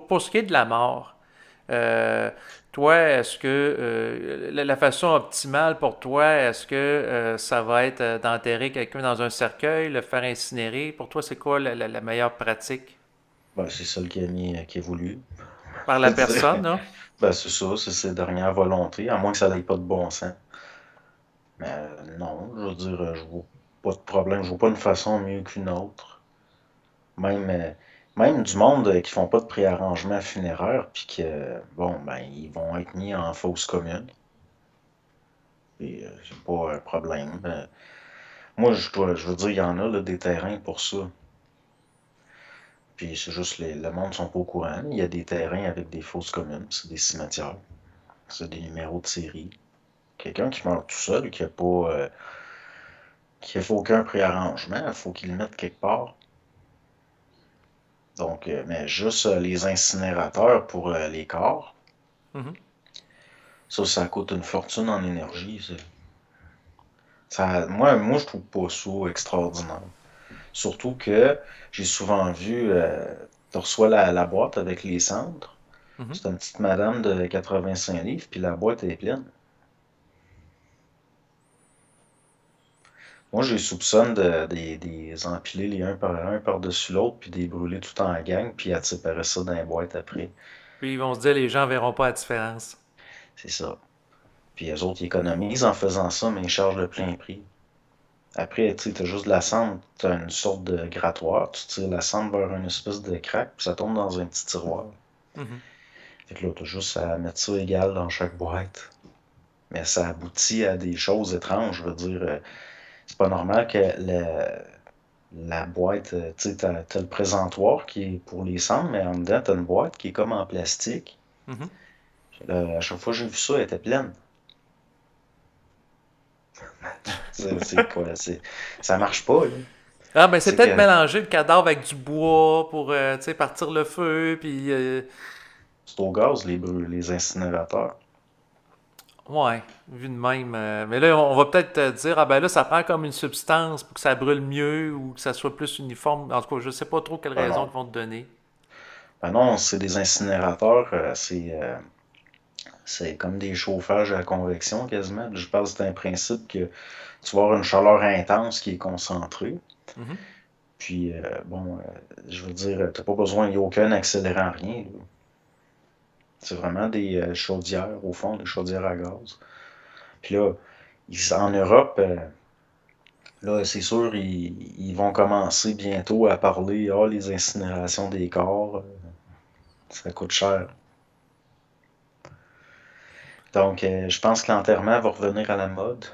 Pour ce qui est de la mort, euh, toi, est-ce que la façon optimale pour toi, est-ce que ça va être d'enterrer quelqu'un dans un cercueil, le faire incinérer? Pour toi, c'est quoi la meilleure pratique? Ben, c'est ça qui est voulu. Par Je la veux dire, personne, là? ben, c'est ça, c'est ses dernières volontés, à moins que ça n'aille pas de bon sens. Mais non, je veux dire, je vois pas de problème, je vois pas une façon mieux qu'une autre. Même, même du monde qui font pas de préarrangement funéraire, puis que, bon, ben, ils vont être mis en fosse commune. Et c'est pas un problème. Moi, je veux dire, il y en a là, des terrains pour ça. Puis c'est juste le monde sont pas au courant. Il y a des terrains avec des fosses communes, c'est des cimetières, c'est des numéros de série. Quelqu'un qui meurt tout seul, qui a fait aucun préarrangement, il faut qu'il le mette quelque part. Donc, mais juste les incinérateurs pour les corps, Mhm. ça coûte une fortune en énergie. Moi, je trouve pas ça extraordinaire. Surtout que j'ai souvent vu, tu reçois la boîte avec les cendres. Mhm. C'est une petite madame de 85 livres, puis la boîte est pleine. Moi, je les soupçonne des empiler les uns par-dessus l'autre, puis des brûler tout en gang, puis à séparer ça dans les boîtes après. Puis ils vont se dire, les gens verront pas la différence. C'est ça. Puis les autres, ils économisent en faisant ça, mais ils chargent le plein prix. Après, tu sais, t'as juste de la cendre, t'as une sorte de grattoir, tu tires la cendre vers une espèce de craque, puis ça tombe dans un petit tiroir. Mhm. Fait que là, t'as juste à mettre ça égal dans chaque boîte. Mais ça aboutit à des choses étranges, je veux dire. C'est pas normal que la boîte, tu sais, t'as le présentoir qui est pour les cendres, mais en dedans, t'as une boîte qui est comme en plastique. Mhm. À chaque fois que j'ai vu ça, elle était pleine. C'est quoi? Ça marche pas, là. Ah, ben c'est C'est peut-être que mélanger le cadavre avec du bois pour, tu sais, partir le feu, puis... c'est au gaz, les incinérateurs. ouais, vu de même. Mais là, on va peut-être dire, ah ben là, ça prend comme une substance pour que ça brûle mieux ou que ça soit plus uniforme. En tout cas, je sais pas trop quelle Ben raison non. qu'ils vont te donner. Ben non, c'est des incinérateurs, c'est comme des chauffages à convection quasiment. Je pense que c'est un principe que tu vas avoir une chaleur intense qui est concentrée. Mhm. Puis, bon, je veux dire, t'as pas besoin, il n'y a aucun accélérant, rien, là. C'est vraiment des chaudières, au fond, des chaudières à gaz. Puis là, en Europe, là, c'est sûr, ils vont commencer bientôt à parler, ah, les incinérations des corps, ça coûte cher. Donc, je pense que l'enterrement va revenir à la mode.